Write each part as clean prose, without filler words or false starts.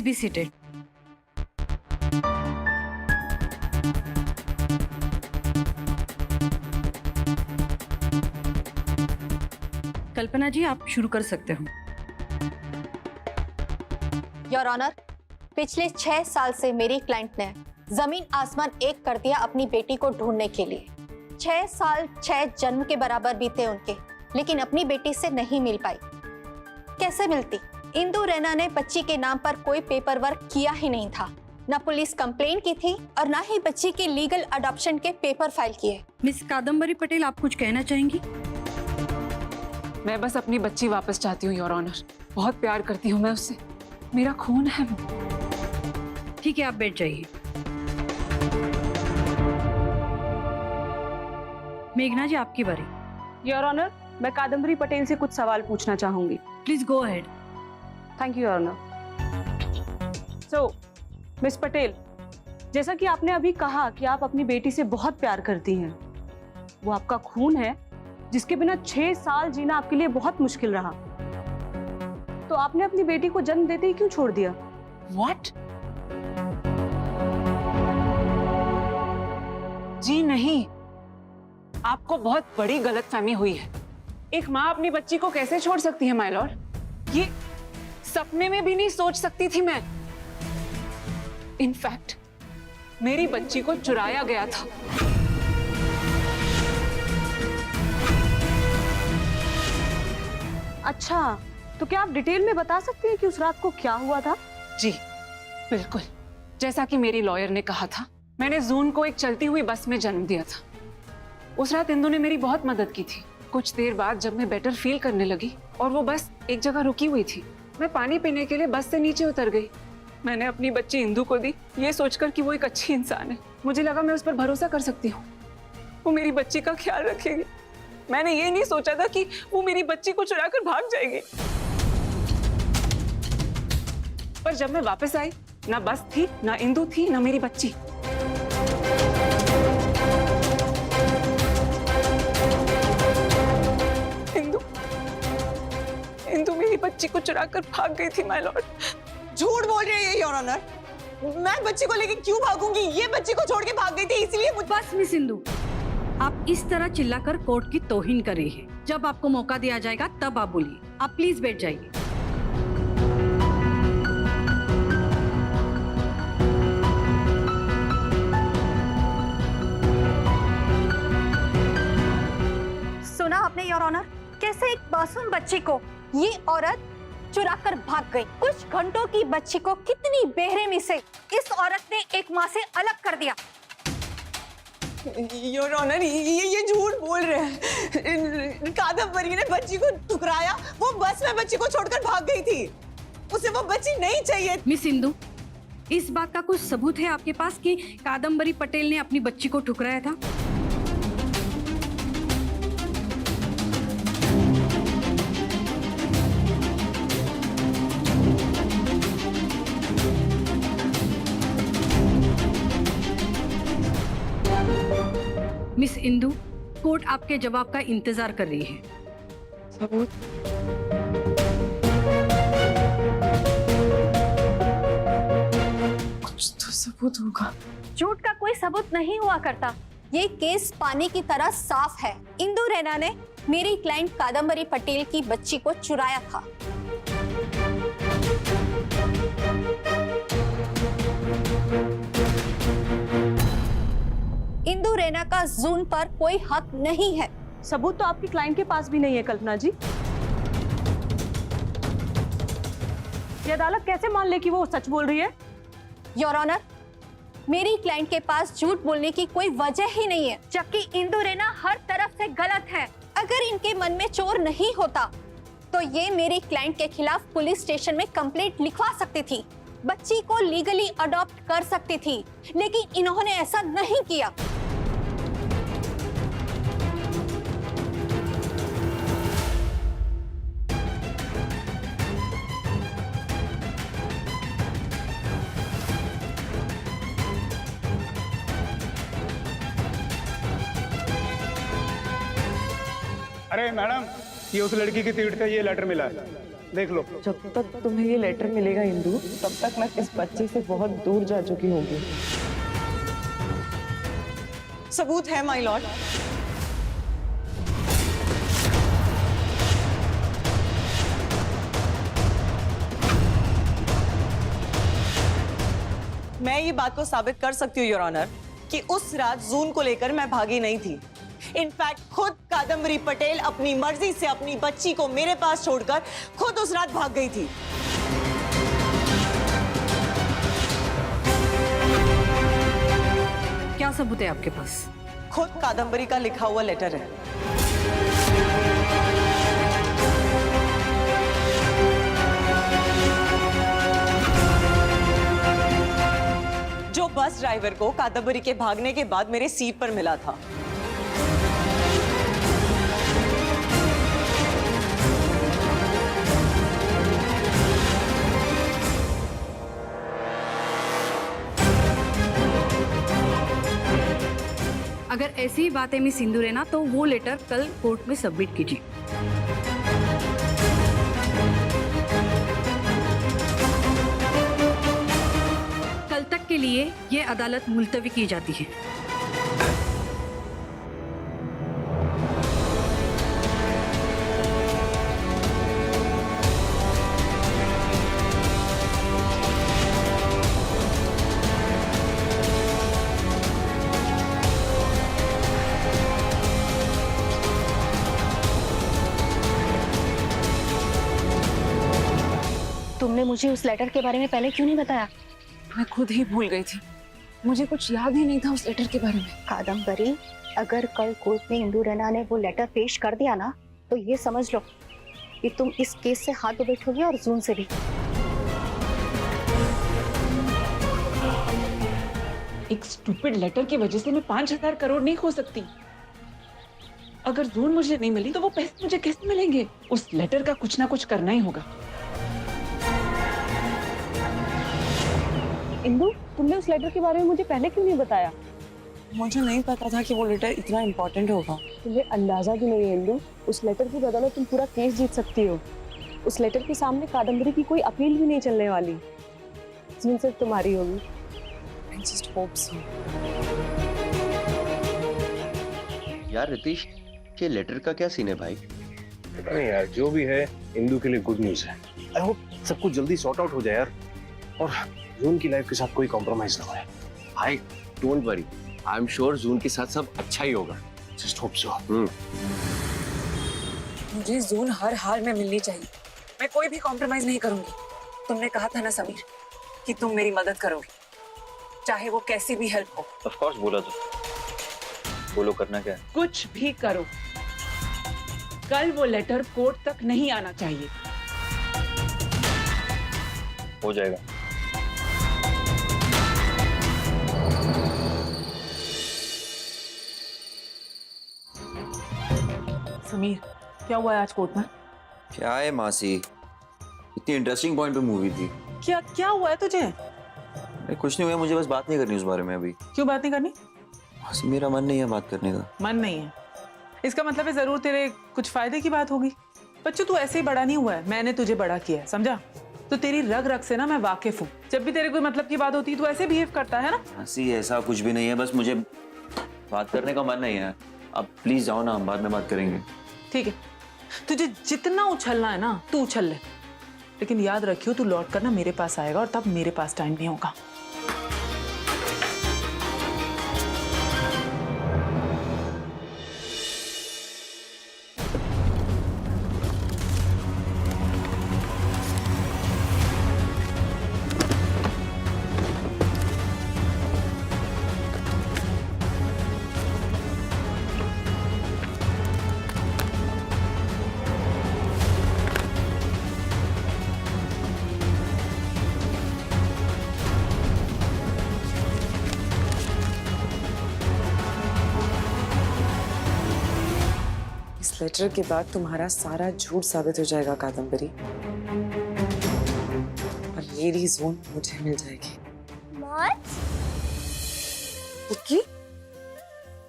Please be seated. Kalpana ji, आप शुरू कर सकते हो। योर ऑनर, पिछले 6 साल से मेरी क्लाइंट ने जमीन आसमान एक कर दिया अपनी बेटी को ढूंढने के लिए। 6 साल 6 जन्म के बराबर बीते उनके, लेकिन अपनी बेटी से नहीं मिल पाई। कैसे मिलती? इंदु रैना ने बच्ची के नाम पर कोई पेपर वर्क किया ही नहीं था, न पुलिस कंप्लेन की थी और न ही बच्ची के लीगल अडॉप्शन के पेपर फाइल किए। मिस कादम्बरी पटेल, आप कुछ कहना चाहेंगी? मैं बस अपनी बच्ची वापस चाहती हूँ योर ऑनर। बहुत प्यार करती हूँ मैं उससे, मेरा खून है वो। ठीक है, आप बैठ जाइए। मेघना जी, आपकी बारी। योर ऑनर, मैं कादम्बरी पटेल से कुछ सवाल पूछना चाहूंगी। Please go ahead. Thank you your honour. So miss Patel, जैसा कि आपने अभी कहा कि आप अपनी बेटी से बहुत प्यार करती हैं, वो आपका खून है जिसके बिना 6 साल जीना आपके लिए बहुत मुश्किल रहा। तो आपने अपनी बेटी को जन्म देते ही क्यों छोड़ दिया? What? जी नहीं, आपको बहुत बड़ी गलतफहमी हुई है। एक माँ अपनी बच्ची को कैसे छोड़ सकती है माय लॉर्ड? ये सपने में भी नहीं सोच सकती थी मैं। इनफैक्ट मेरी बच्ची को चुराया गया था। अच्छा, तो क्या आप डिटेल में बता सकती हैं कि उस रात को क्या हुआ था? जी बिल्कुल, जैसा कि मेरी लॉयर ने कहा था, मैंने जून को एक चलती हुई बस में जन्म दिया था। उस रात इंदु ने मेरी बहुत मदद की थी। कुछ देर बाद जब मैं बेटर फील करने लगी और वो बस एक जगह रुकी हुई थी, मैं पानी पीने के लिए बस से नीचे उतर गई। मैंने अपनी बच्ची इंदु को दी, ये सोचकर कि वो एक अच्छी इंसान है। मुझे लगा मैं उस पर भरोसा कर सकती हूँ, वो मेरी बच्ची का ख्याल रखेगी। मैंने ये नहीं सोचा था कि वो मेरी बच्ची को चुराकर भाग जाएगी। पर जब मैं वापस आई, ना बस थी, ना इंदु थी, ना मेरी बच्ची। इंदु मेरी बच्ची को चुराकर भाग गई थी माय लॉर्ड। झूठ बोल रही है योर ऑनर। मैं बच्ची को लेके क्यों भागूंगी? ये बच्ची को छोड़ के भाग गई थी, इसलिए बस मिस इंदु, आप इस तरह चिल्लाकर कोर्ट की तौहीन कर रही है। जब आपको मौका दिया जाएगा तब आप बोलिए। आप प्लीज बैठ जाइए। सुना आपने योर ऑनर, कैसे एक मासूम बच्ची को ये औरत चुराकर भाग गई। कुछ घंटों की बच्ची को कितनी बेरहमी से इस औरत ने एक माँ से अलग कर दिया। योर ऑनर, ये झूठ बोल रहे हैं। कादम्बरी ने बच्ची को ठुकराया, वो बस में बच्ची को छोड़कर भाग गई थी। उसे वो बच्ची नहीं चाहिए। मिस इंदु, इस बात का कुछ सबूत है आपके पास कि कादम्बरी पटेल ने अपनी बच्ची को ठुकराया था? मिस इंदु, कोर्ट आपके जवाब का इंतजार कर रही है। सबूत? कुछ तो सबूत होगा। झूठ का कोई सबूत नहीं हुआ करता। ये केस पानी की तरह साफ है। इंदु रैना ने मेरी क्लाइंट कादम्बरी पटेल की बच्ची को चुराया था। इंदु रैना का जून पर कोई हक नहीं है। सबूत तो आपकी क्लाइंट के पास भी नहीं है कल्पना जी। ये अदालत कैसे मान ले कि वो सच बोल रही है? योर ऑनर, मेरी क्लाइंट के पास झूठ बोलने की कोई वजह ही नहीं है, जबकि इंदु रैना हर तरफ से गलत है। अगर इनके मन में चोर नहीं होता तो ये मेरी क्लाइंट के खिलाफ पुलिस स्टेशन में कंप्लेंट लिखवा सकती थी, बच्ची को लीगली अडॉप्ट कर सकती थी, लेकिन इन्होंने ऐसा नहीं किया। अरे मैडम, ये उस लड़की की सीट से ये लेटर मिला है। देख लो। जब तक तुम्हें ये लेटर मिलेगा इंदु, तब तक मैं इस बच्चे से बहुत दूर जा चुकी होंगी। सबूत है माय लॉर्ड। मैं ये बात को साबित कर सकती हूँ योर ऑनर कि उस रात जून को लेकर मैं भागी नहीं थी। इनफैक्ट खुद कादम्बरी पटेल अपनी मर्जी से अपनी बच्ची को मेरे पास छोड़कर खुद उस रात भाग गई थी। क्या सबूत है आपके पास? खुद कादम्बरी का लिखा हुआ लेटर है। जो बस ड्राइवर को कादम्बरी के भागने के बाद मेरे सीट पर मिला था। अगर ऐसी ही बात है मिस सिंधु रैना, तो वो लेटर कल कोर्ट में सबमिट कीजिए। कल तक के लिए ये अदालत मुलतवी की जाती है। तुमने मुझे उस लेटर के बारे में पहले क्यों नहीं बताया? मैं खुद ही भूल गई थी, मुझे कुछ याद ही नहीं था उस लेटर के बारे में। कादम्बरी, अगर कल कोर्ट में इंदु रैना ने वो लेटर पेश कर दिया ना, तो ये समझ लो कि तुम इस केस से हाथ धो बैठोगे और जून से भी। एक स्टूपिड लेटर की वजह से मैं 5,000 करोड़ नहीं खो सकती। अगर जून मुझे नहीं मिली तो वो पैसे मुझे कैसे मिलेंगे? उस लेटर का कुछ ना कुछ करना ही होगा। इंदु, तुमने उस लेटर के बारे में मुझे पहले क्यों नहीं बताया? मुझे नहीं पता था कि वो लेटर इतना इम्पोर्टेंट होगा। तुम्हें अंदाजा भी नहीं है इंदु, उस लेटर की बदौलत तुम पूरा केस जीत सकती हो। उस लेटर के सामने कादम्बरी की कोई अपील भी नहीं चलने वाली। जून सिर्फ तुम्हारी होगी। I just hope so. यार रितेश, ये लेटर का क्या सीन है भाई? पता नहीं यार, जो भी है इंदु के लिए गुड न्यूज है। आई होप सब कुछ जल्दी सॉर्ट आउट हो जाए यार, और जून की लाइफ के साथ कोई कॉम्प्रोमाइज ना हो। भाई don't worry, I am sure June के साथ सब अच्छा ही होगा। Just hope so. मुझे जून हर हाल में मिलनी चाहिए। मैं कोई भी कॉम्प्रोमाइज नहीं करूंगी। तुमने कहा था ना समीर कि तुम मेरी मदद करोगे, चाहे वो कैसी भी हेल्प हो। ऑफ कोर्स बोला तो। बोलो करना क्या है? कुछ भी करो, कल वो लेटर कोर्ट तक नहीं आना चाहिए। हो जाएगा। समीर, क्या हुआ है आज कोर्ट में? क्या है मासी, इतनी इंटरेस्टिंग पॉइंट पे मूवी थी। क्या क्या हुआ है तुझे? अरे कुछ नहीं हुआ, मुझे बस बात नहीं करनी उस बारे में अभी। क्यों बात नहीं करनी? मासी मेरा मन नहीं है बात करने का। मन नहीं है, इसका मतलब है जरूर तेरे कुछ फायदे की बात होगी। बच्चू, तू ऐसे ही बड़ा नहीं हुआ है, मैंने तुझे बड़ा किया है, समझा? तो तेरी रग रग से ना मैं वाकिफ हूँ। जब भी तेरे कोई मतलब की बात होती है तू ऐसे बिहेव करता है ना। मासी ऐसा कुछ भी नहीं है, बस मुझे बात करने का मन नहीं है। अब प्लीज जाओ ना, हम बाद में बात करेंगे। ठीक है, तुझे जितना उछलना है ना तू उछल ले, लेकिन याद रखियो तू लौट कर ना मेरे पास आएगा, और तब मेरे पास टाइम नहीं होगा। इस लेटर के बाद तुम्हारा सारा झूठ साबित हो जाएगा कादम्बरी, और मेरी जून मुझे मिल जाएगी। कुकी,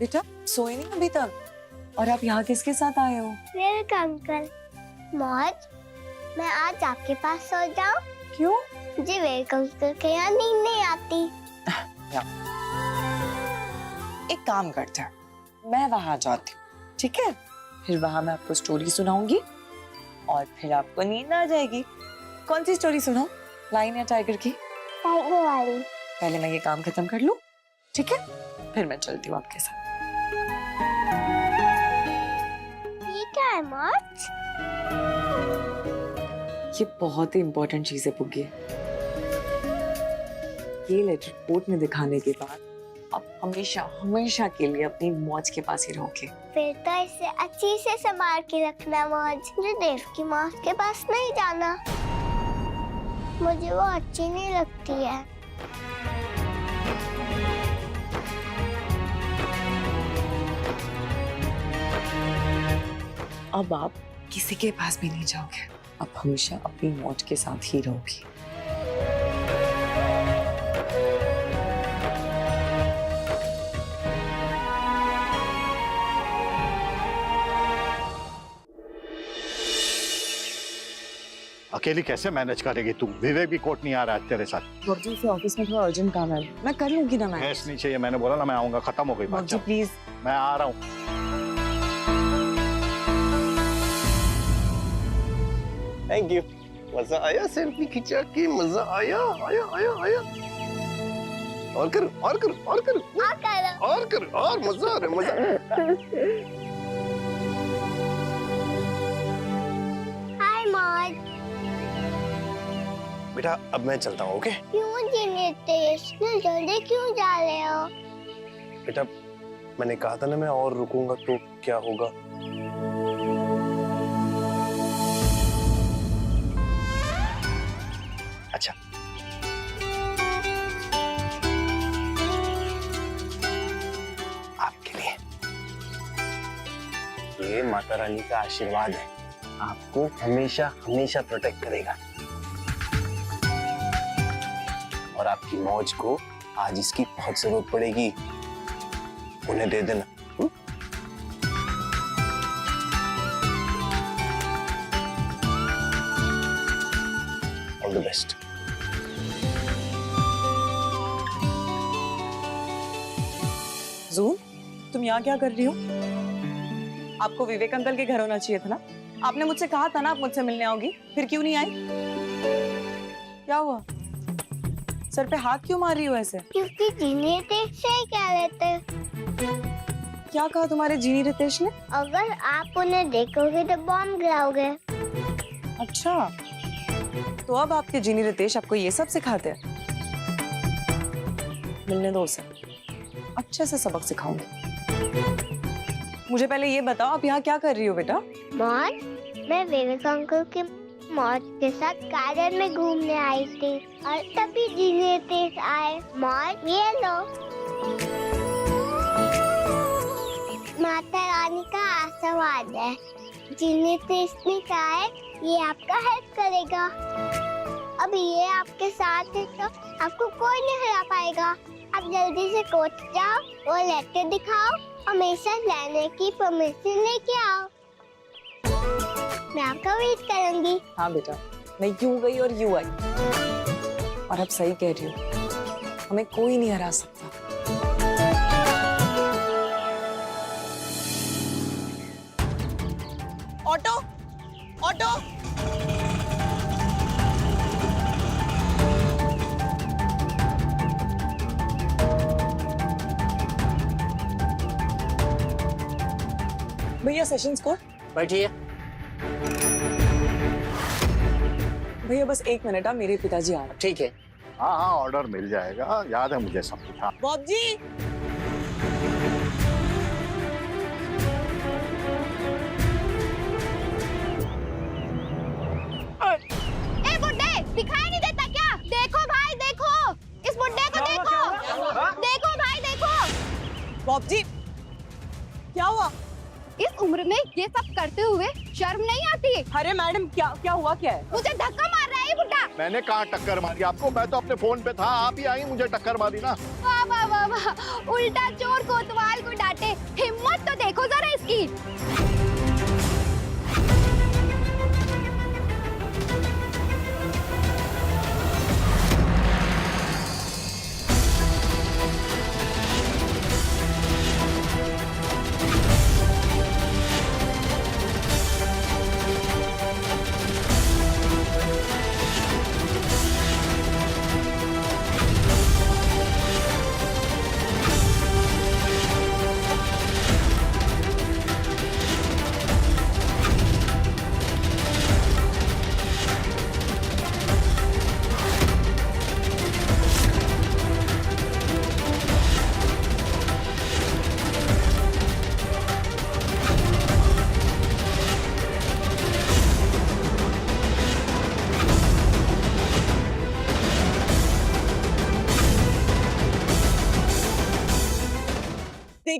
बेटा सोए नहीं अभी तक, और आप यहाँ किसके साथ आए हो? मेरे अंकल। मौज, मैं आज आपके पास सो जाऊं? क्यों? मुझे वेलकम करके यहाँ नींद नहीं आती। एक काम करते हैं, मैं वहां जाती हूँ, ठीक है? फिर वहां मैं आपको स्टोरी सुनाऊंगी और फिर आपको नींद आ जाएगी। कौन सी स्टोरी सुनाऊं? लायन या टाइगर की? टाइगर वाली। पहले मैं ये काम खत्म कर लूं, ठीक है? फिर मैं चलती हूँ आपके साथ। ठीक है मॉज। ये बहुत ही इंपॉर्टेंट चीज है पुग्गी। ये लेटर कोर्ट में दिखाने के बाद आप हमेशा हमेशा के लिए अपनी मौज के पास ही रहोगे। फिर तो इसे अच्छी से संभाल के रखना मौज। मुझे देव की मौज के पास नहीं जाना, मुझे वो अच्छी नहीं लगती है। अब आप किसी के पास भी नहीं जाओगे, आप हमेशा अपनी मौज के साथ ही रहोगी। अकेली कैसे मैनेज करेगी तू? विवेक भी कोर्ट नहीं आ रहा है तेरे साथ। बब्जी से ऑफिस में थोड़ा अर्जेंट काम है, मैं कर लूंगी ना। मैं बहस नहीं चाहिए, मैंने बोला ना मैं आऊंगा, खत्म हो गई बात। बब्जी प्लीज। मैं आ रहा हूँ। Thank you. मजा आया सेल्फी खिंचा के, मजा आया आया आया आया। और कर और कर और कर और कर और मजा आ रहा है, मजा। हाय मॉज। बेटा अब मैं चलता हूँ, ओके? क्यों जिनेश, जल्दी क्यों जा रहे हो? बेटा मैंने कहा था ना मैं और रुकूंगा तो क्या होगा। अच्छा आपके लिए ये माता रानी का आशीर्वाद है, आपको हमेशा हमेशा प्रोटेक्ट करेगा। और आपकी मौज को आज इसकी बहुत जरूरत पड़ेगी, उन्हें दे देना। All the best. जून, तुम यहाँ क्या कर रही हो? आपको विवेक अंकल के घर होना चाहिए था ना? आपने मुझसे कहा था ना आप मुझसे मिलने आओगी, फिर क्यों नहीं आई? क्या हुआ? सर पे हाथ क्यों मार रही हो ऐसे? क्योंकि जीनी रितेश से ही कह रहे थे। क्या कहा तुम्हारे जीनी रितेश ने? अगर आप उन्हें देखोगे तो बॉम्ब गिराओगे। अच्छा, तो अब आपके जीनी रितेश आपको ये सब सिखाते हैं? मिलने दो उसे, अच्छे से सबक सिखाऊंगी। मुझे पहले ये बताओ आप यहाँ क्या कर रही हो बेटा? मौज, मैं विवेक अंकल के मौज के साथ गार्डन में घूमने आई थी और तभी जीनी रितेश आए। मौज ये लो, माता रानी का आशीर्वाद है। जीनी रितेश ने कहा है ये आपका हेल्प करेगा। अब ये आपके साथ है तो आपको कोई नहीं हरा पाएगा। आप जल्दी से कोर्ट जाओ, वो लेटर दिखाओ, हमेशा लाने की परमिशन लेके आओ। मैं आपका वेट करूंगी। हाँ बेटा, मैं यूं गई और यूं आई। और अब सही कह रही हो, हमें कोई नहीं हरा सकता। Auto, auto. भैया सेशंस कोर्ट। बैठिए। भैया बस 1 मिनट, मेरे पिताजी आ रहे हैं। ठीक है। हाँ हाँ ऑर्डर मिल जाएगा, याद है मुझे सब कुछ। हाँ बॉब जी, ए बुड्ढे, दिखाई नहीं देता क्या? देखो भाई देखो, इस बुड्ढे को देखो। देखो भाई देखो। बॉब जी, क्या हुआ? इस उम्र में ये सब करते हुए शर्म नहीं आती? अरे मैडम क्या हुआ क्या है? मुझे धक्का मार रहा है ये बुड्ढा। मैंने कहा टक्कर मारी आपको? मैं तो अपने फोन पे था, आप ही आई मुझे टक्कर मारी ना। वाह वाह वाह वाह, उल्टा चोर कोतवाल को डांटे। हिम्मत तो देखो जरा इसकी।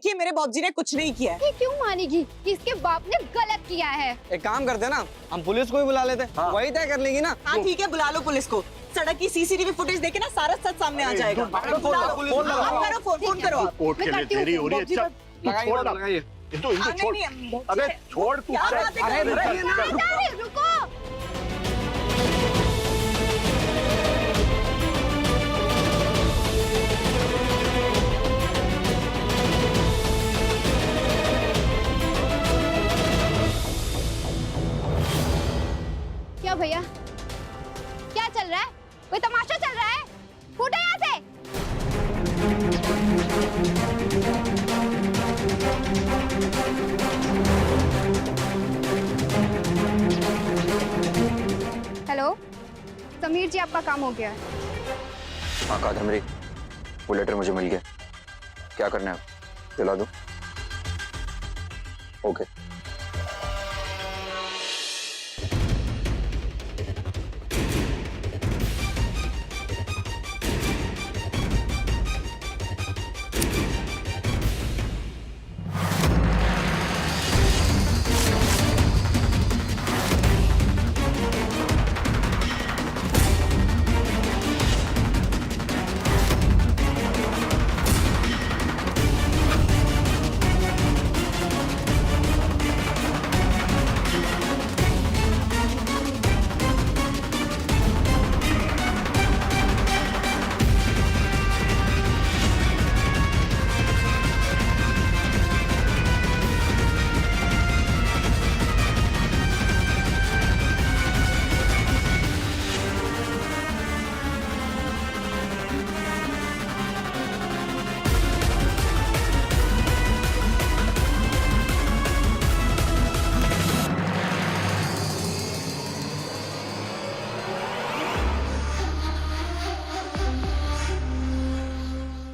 देखिए मेरे बाप जी ने कुछ नहीं किया है। ये क्यों मानेगी कि इसके बाप ने गलत किया है? एक काम करते ना, हम पुलिस को ही बुला लेते, वही तय कर लेगी ना। हाँ ठीक है, बुला लो पुलिस को। सड़क की सीसीटीवी फुटेज देखे ना सारा सच सामने आ जाएगा। बुला लो, फोन करो आप। कोर्ट के लिए देरी हो रही है। अच्छा, लगाइए। इंदु छोड़। अबे छोड़ तू। रुको। क्या भैया, क्या चल रहा है? कोई तमाशा चल रहा है? फूटो यहाँ से। हेलो समीर जी, आपका काम हो गया है। हाँ कादम्बरी, वो लेटर मुझे मिल गया। क्या करना है, दिला दो। ओके।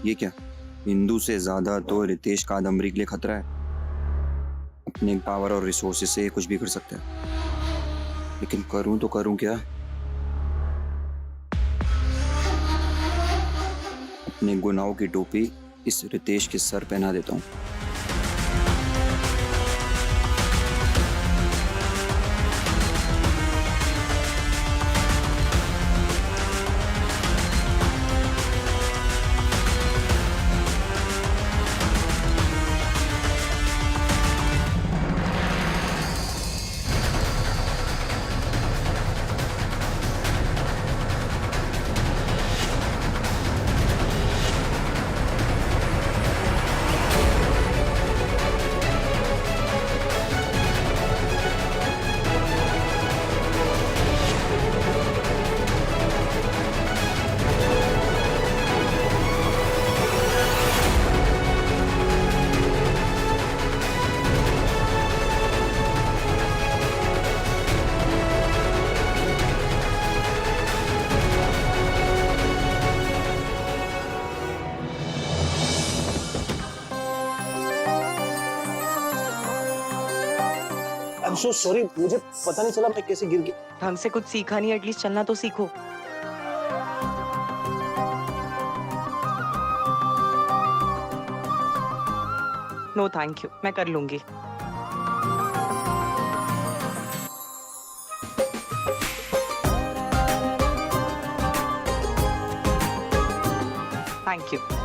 ये क्या, इंदु से ज्यादा तो रितेश कादम्बरी के लिए खतरा है। अपने पावर और रिसोर्सेज से कुछ भी कर सकता है, लेकिन करूं तो करूं क्या? अपने गुनाहों की टोपी इस रितेश के सर पहना देता हूं। I'm so sorry, मुझे पता नहीं चला मैं कैसे गिर गया। ढंग से कुछ सीखा नहीं, एटलीस्ट चलना तो सीखो। नो थैंक यू, मैं कर लूंगी। Thank you.